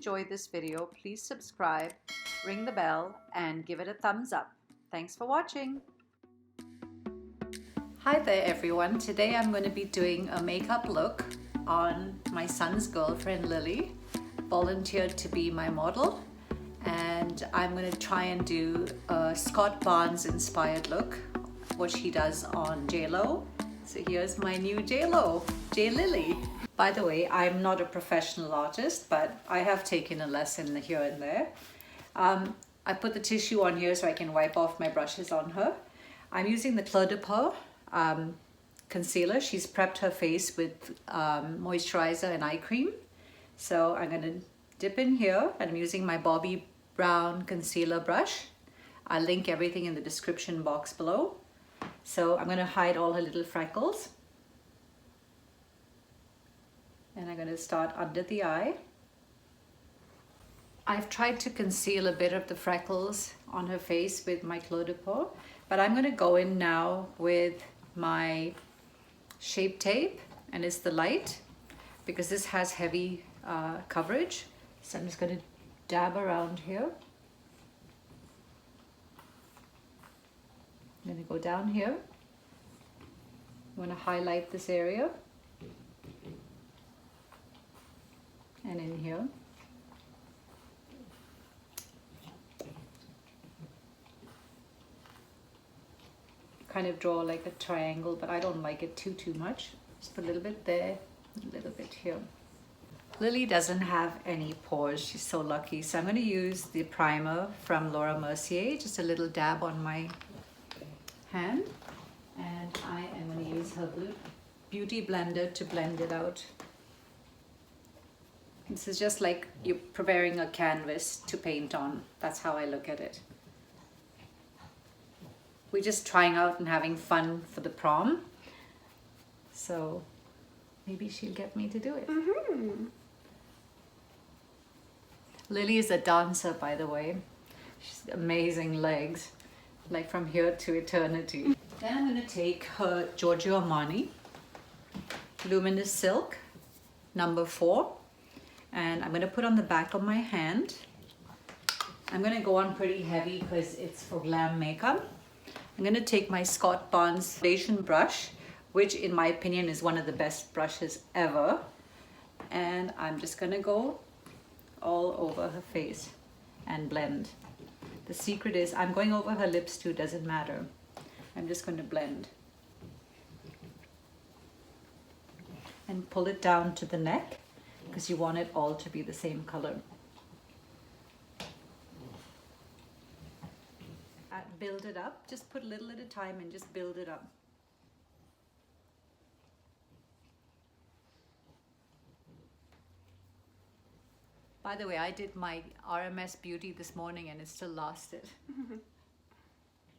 enjoyed this video, please subscribe, ring the bell, and give it a thumbs up. Thanks for watching. Hi there everyone. Today I'm going to be doing a makeup look on my son's girlfriend Lily, volunteered to be my model, and I'm going to try and do a Scott Barnes inspired look, what she does on JLo. So here's my new JLo, J Lily. By the way, I'm not a professional artist, but I have taken a lesson here and there. I put the tissue on here so I can wipe off my brushes on her. I'm using the Clé de Peau concealer. She's prepped her face with moisturizer and eye cream. So I'm going to dip in here, and I'm using my Bobbi Brown concealer brush. I'll link everything in the description box below. So I'm going to hide all her little freckles. And I'm going to start under the eye. I've tried to conceal a bit of the freckles on her face with my Clé de Peau, but I'm going to go in now with my Shape Tape, and it's the light because this has heavy coverage. So I'm just going to dab around here. I'm going to go down here. I'm going to highlight this area. And in here. Kind of draw like a triangle, but I don't like it too much. Just put a little bit there, a little bit here. Lily doesn't have any pores. She's so lucky. So I'm going to use the primer from Mercier, just a little dab on my hand. And I am going to use her beauty blender to blend it out. This is just like you're preparing a canvas to paint on. That's how I look at it. We're just trying out and having fun for the prom. So maybe she'll get me to do it. Lily is a dancer, by the way. She's amazing legs, like from here to eternity. Then I'm going to take her Giorgio Armani Luminous Silk, number 4. And I'm going to put on the back of my hand. I'm going to go on pretty heavy because it's for glam makeup. I'm going to take my Scott Barnes foundation brush, which in my opinion is one of the best brushes ever. And I'm just going to go all over her face and blend. The secret is I'm going over her lips too, doesn't matter. I'm just going to blend. And pull it down to the neck, because you want it all to be the same color. Build it up, just put a little at a time and just build it up. By the way, I did my RMS Beauty this morning and it still lasted.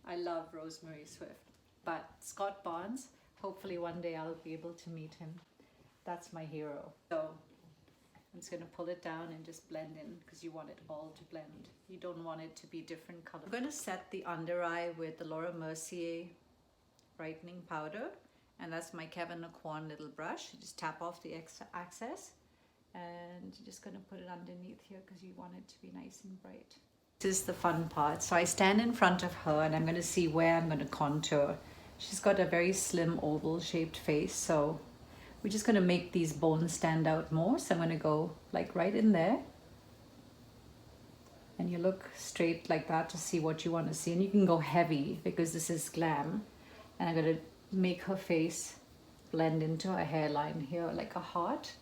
I love Rosemary Swift, but Scott Barnes, hopefully one day I'll be able to meet him. That's my hero. So I'm just going to pull it down and just blend in because you want it all to blend. You don't want it to be different colors. I'm going to set the under eye with the Mercier brightening powder, and that's my Kevin Aucoin little brush. You just tap off the excess and you're just going to put it underneath here because you want it to be nice and bright. This is the fun part. So I stand in front of her and I'm going to see where I'm going to contour. She's got a very slim oval shaped face, so we're just going to make these bones stand out more. So I'm going to go like right in there. And you look straight like that to see what you want to see. And you can go heavy because this is glam. And I'm going to make her face blend into her hairline here like a heart.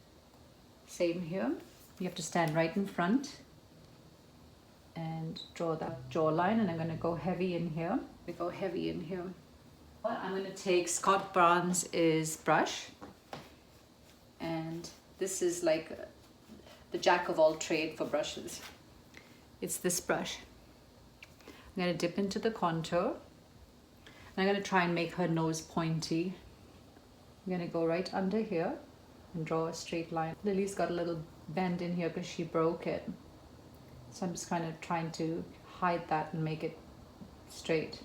Same here. You have to stand right in front and draw that jawline. And I'm going to go heavy in here. We go heavy in here. I'm going to take Scott Barnes' brush. And this is like the jack of all trade for brushes. It's this brush. I'm going to dip into the contour. And I'm going to try and make her nose pointy. I'm going to go right under here and draw a straight line. Lily's got a little bend in here because she broke it. So I'm just kind of trying to hide that and make it straight.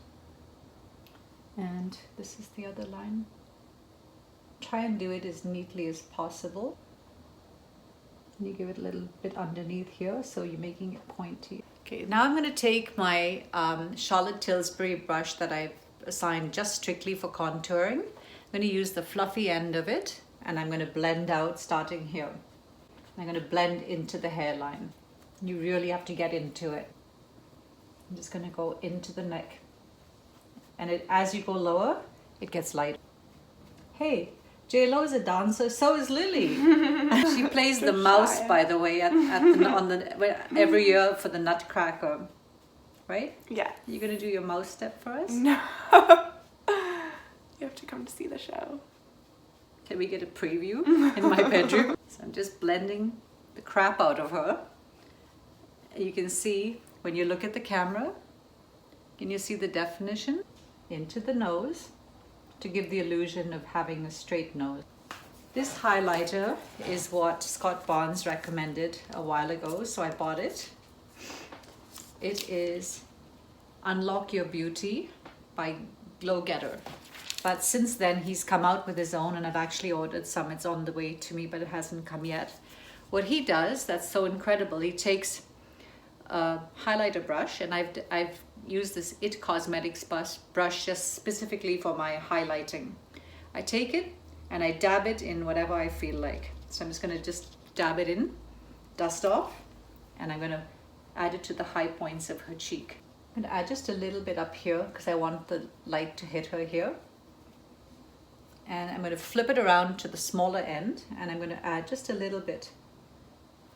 And this is the other line. Try and do it as neatly as possible. You give it a little bit underneath here, so you're making it pointy. Okay, now I'm going to take my Charlotte Tilbury brush that I've assigned just strictly for contouring. I'm going to use the fluffy end of it, and I'm going to blend out starting here. I'm going to blend into the hairline. You really have to get into it. I'm just going to go into the neck. And as you go lower, it gets lighter. Hey, J-Lo is a dancer, so is Lily. She plays the mouse, by the way, every year for the Nutcracker. Right? Yeah. You gonna do your mouse step for us? No. You have to come to see the show. Can we get a preview in my bedroom? So I'm just blending the crap out of her. You can see when you look at the camera, can you see the definition? Into the nose to give the illusion of having a straight nose. This highlighter is what Scott Barnes recommended a while ago, so I bought it. It is Unlock Your Beauty by Glow Getter. But since then, he's come out with his own, and I've actually ordered some. It's on the way to me, but it hasn't come yet. What he does, that's so incredible, he takes a highlighter brush, and I've used this It Cosmetics brush just specifically for my highlighting. I take it and I dab it in whatever I feel like. So I'm just going to just dab it in, dust off, and I'm going to add it to the high points of her cheek. I'm going to add just a little bit up here because I want the light to hit her here. And I'm going to flip it around to the smaller end, and I'm going to add just a little bit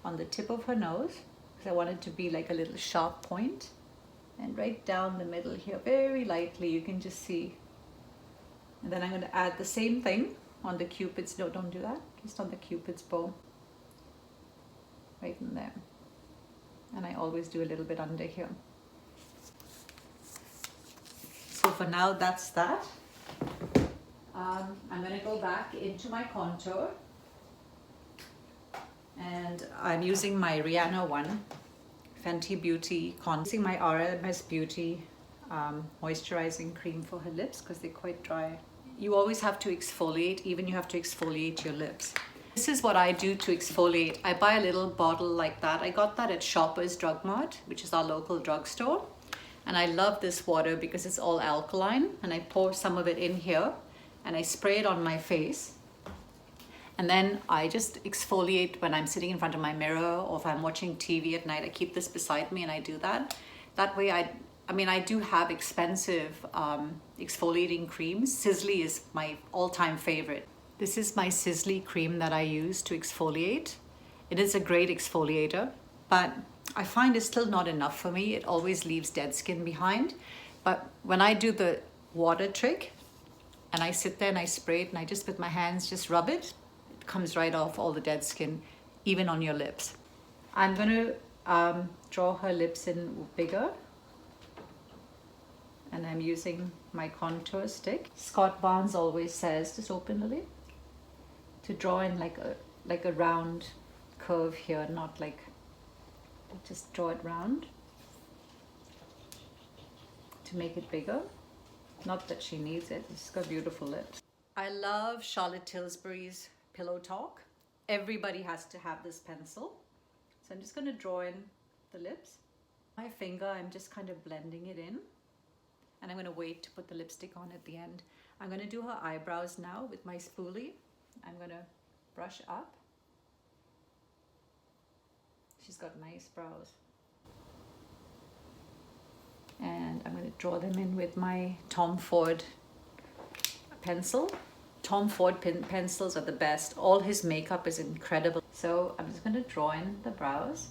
on the tip of her nose because I want it to be like a little sharp point. And right down the middle here, very lightly, you can just see. And then I'm going to add the same thing on the Cupid's, no, don't do that, just on the Cupid's bow. Right in there. And I always do a little bit under here. So for now, that's that. I'm going to go back into my contour. And I'm using my Rihanna one. Fenty Beauty using my RMS Beauty moisturizing cream for her lips because they're quite dry. You always have to exfoliate, even you have to exfoliate your lips. This is what I do to exfoliate. I buy a little bottle like that. I got that at Shoppers Drug Mart, which is our local drugstore. And I love this water because it's all alkaline, and I pour some of it in here and I spray it on my face. And then I just exfoliate when I'm sitting in front of my mirror, or if I'm watching TV at night, I keep this beside me and I do that. That way I do have expensive exfoliating creams. Sisley is my all-time favorite. This is my Sisley cream that I use to exfoliate. It is a great exfoliator, but I find it's still not enough for me. It always leaves dead skin behind. But when I do the water trick and I sit there and I spray it and I just with my hands just rub it, comes right off all the dead skin, even on your lips. I'm going to draw her lips in bigger, and I'm using my contour stick. Scott Barnes always says, just open Lily, to draw in like a round curve here, not like, just draw it round to make it bigger. Not that she needs it, she's got beautiful lips. I love Charlotte Tilbury's Pillow Talk. Everybody has to have this pencil. So I'm just going to draw in the lips. My finger, I'm just kind of blending it in. And I'm going to wait to put the lipstick on at the end. I'm going to do her eyebrows now with my spoolie. I'm going to brush up. She's got nice brows. And I'm going to draw them in with my Tom Ford pencil. Tom Ford pencils are the best. All his makeup is incredible. So I'm just going to draw in the brows.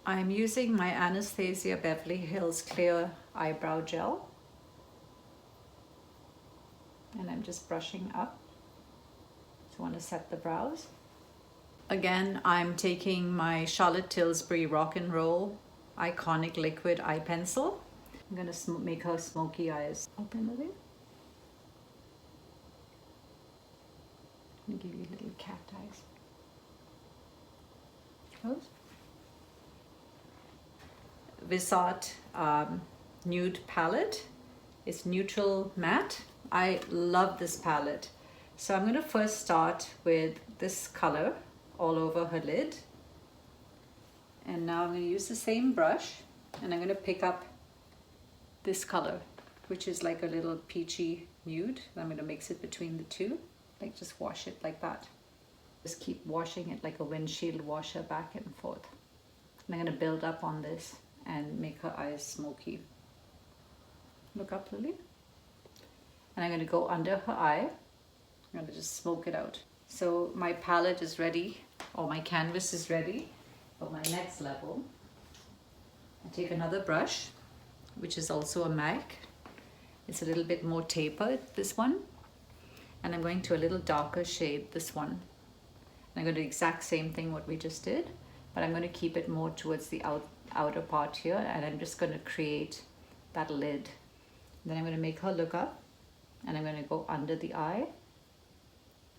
I'm using my Anastasia Beverly Hills Clear Eyebrow Gel. And I'm just brushing up. So I want to set the brows. Again, I'm taking my Charlotte Tilbury Rock and Roll Iconic Liquid Eye Pencil. I'm going to make her smoky eyes. Open it in. I'm gonna give you little cat eyes. Close. Visart nude palette. It's neutral matte. I love this palette. So I'm going to first start with this color all over her lid. And now I'm going to use the same brush and I'm going to pick up this color, which is like a little peachy nude. I'm going to mix it between the two, like just wash it like that. Just keep washing it like a windshield washer back and forth. And I'm going to build up on this and make her eyes smoky. Look up, Lily. And I'm going to go under her eye. I'm going to just smoke it out. So my palette is ready, or my canvas is ready for my next level. I take another brush, which is also a MAC. It's a little bit more tapered, this one. And I'm going to a little darker shade, this one. And I'm going to do the exact same thing what we just did, but I'm going to keep it more towards the outer part here, and I'm just going to create that lid. Then I'm going to make her look up, and I'm going to go under the eye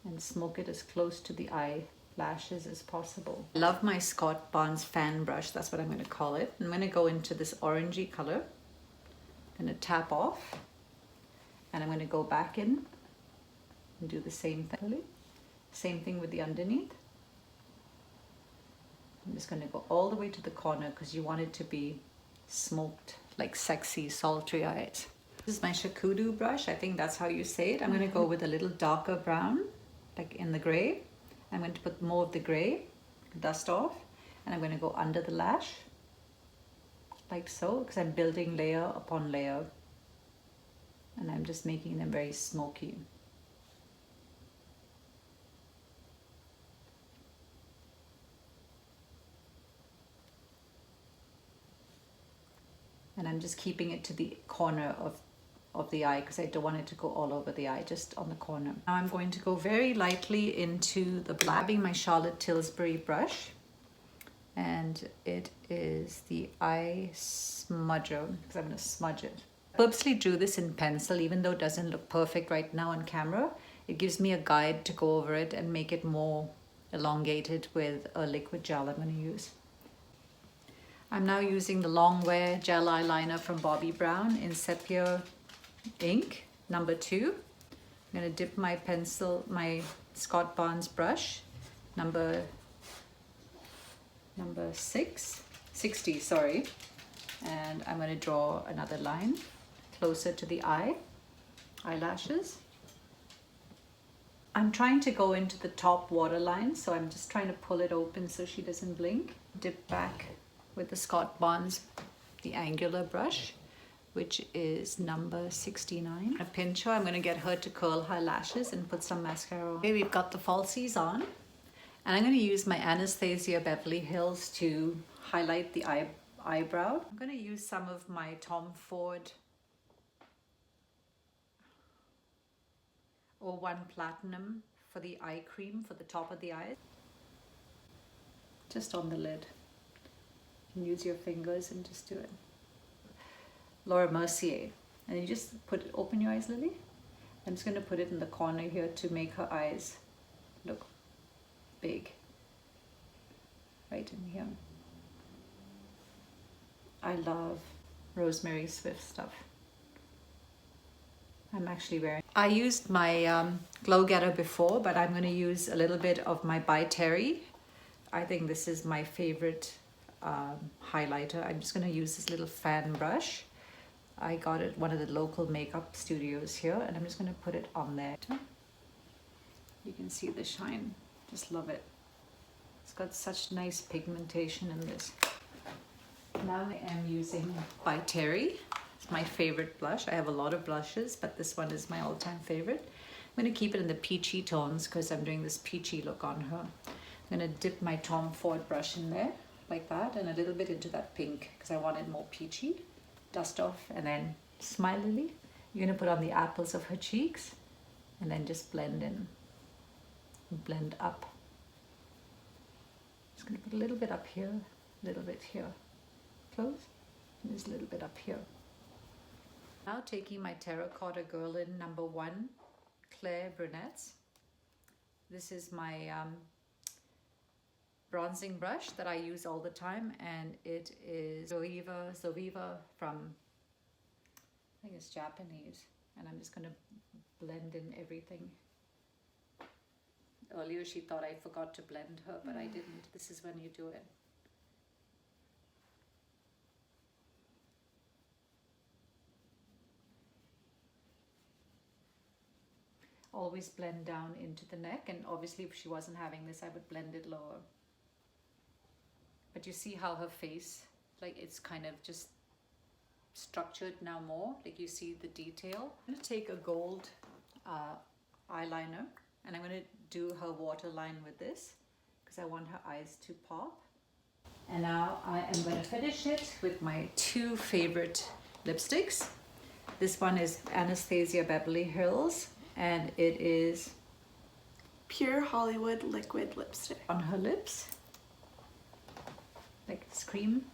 and smoke it as close to the eyelashes as possible. I love my Scott Barnes fan brush, that's what I'm going to call it. I'm going to go into this orangey color. I'm going to tap off, and I'm going to go back in and do the same thing. Same thing with the underneath. I'm just going to go all the way to the corner because you want it to be smoked, like sexy, sultry eyes. This is my Shakudu brush. I think that's how you say it. I'm going to go with a little darker brown, like in the gray. I'm going to put more of the gray, dust off, and I'm going to go under the lash, like so, because I'm building layer upon layer. And I'm just making them very smoky. And I'm just keeping it to the corner of the eye because I don't want it to go all over the eye, just on the corner. Now I'm going to go very lightly into the black, grabbing my Charlotte Tilbury brush, and it is the eye smudger because I'm going to smudge it. I purposely drew this in pencil, even though it doesn't look perfect right now on camera. It gives me a guide to go over it and make it more elongated with a liquid gel I'm going to use. I'm now using the Longwear gel eyeliner from Bobbi Brown in Sepia ink, number 2. I'm going to dip my pencil, my Scott Barnes brush, number 60, sorry. And I'm going to draw another line closer to the eyelashes. I'm trying to go into the top waterline, so I'm just trying to pull it open so she doesn't blink. Dip back with the Scott Barnes, the angular brush, which is number 69. A pinch her. I'm going to get her to curl her lashes and put some mascara on. Okay, we've got the falsies on, and I'm going to use my Anastasia Beverly Hills to highlight the eyebrow. I'm going to use some of my Tom Ford 01 Platinum for the eye cream for the top of the eye, just on the lid. You can use your fingers and just do it. Laura Mercier, and you just open your eyes, Lily. I'm just going to put it in the corner here to make her eyes look big, right in here. I love Rosemary Swift stuff. I'm actually wearing. I used my Glow Getter before, but I'm going to use a little bit of my By Terry. I think this is my favorite highlighter. I'm just going to use this little fan brush. I got it at one of the local makeup studios here, and I'm just going to put it on there. You can see the shine. Just love it. It's got such nice pigmentation in this. Now I am using By Terry. It's my favorite blush. I have a lot of blushes, but this one is my all-time favorite. I'm going to keep it in the peachy tones because I'm doing this peachy look on her. I'm going to dip my Tom Ford brush in there like that, and a little bit into that pink because I want it more peachy. Dust off, and then smile, Lily. You're going to put on the apples of her cheeks and then just blend in, blend up. Just going to put a little bit up here, a little bit here, close, and just a little bit up here. Now taking my Terracotta Girl in number 1 Claire Brunettes, This is my bronzing brush that I use all the time, and it is Zoviva from, I think it's Japanese, and I'm just going to blend in everything. Earlier she thought I forgot to blend her, but I didn't. This is when you do it. Always blend down into the neck, and obviously if she wasn't having this I would blend it lower. But you see how her face, like, it's kind of just structured now more, like you see the detail. I'm going to take a gold eyeliner, and I'm going to do her waterline with this because I want her eyes to pop. And now I am going to finish it with my two favorite lipsticks. This one is Anastasia Beverly Hills, and it is Pure Hollywood liquid lipstick. On her lips, like scream.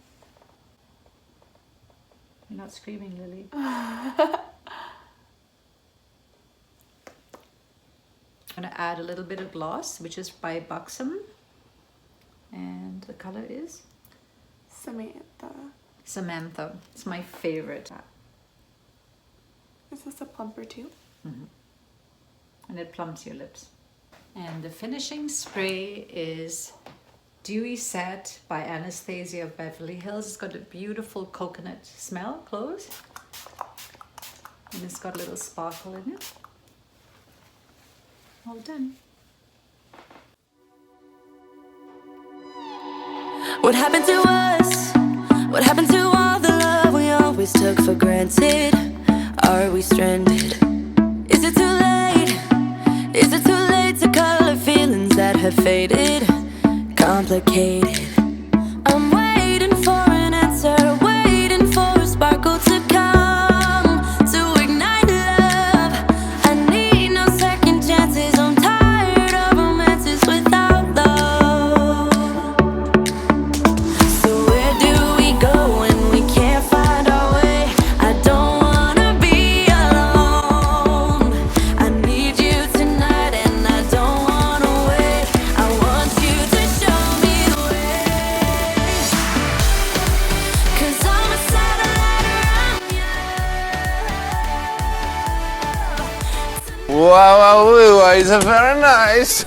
You're not screaming, Lily. I'm gonna add a little bit of gloss, which is by Buxom, and the color is Samantha. It's my favorite. Is this a plumper too? Mm-hmm. And it plumps your lips. And the finishing spray is Dewy Set by Anastasia Beverly Hills. It's got a beautiful coconut smell. Close. And it's got a little sparkle in it. All done. What happened to us? What happened to all the love we always took for granted? Are we stranded? Is it too late? Is it too late to color feelings that have faded? Complicated. I'm waiting for an answer, waiting for a sparkle to come to ignite love. I need no second chances. I'm tired of romances without love. So where do we go when we can't find our way? I don't wanna be alone. I need you tonight and I don't wanna wait. I want you to show me the way. 'Cause I'm a satellite around you. Wow, wow, it's very nice.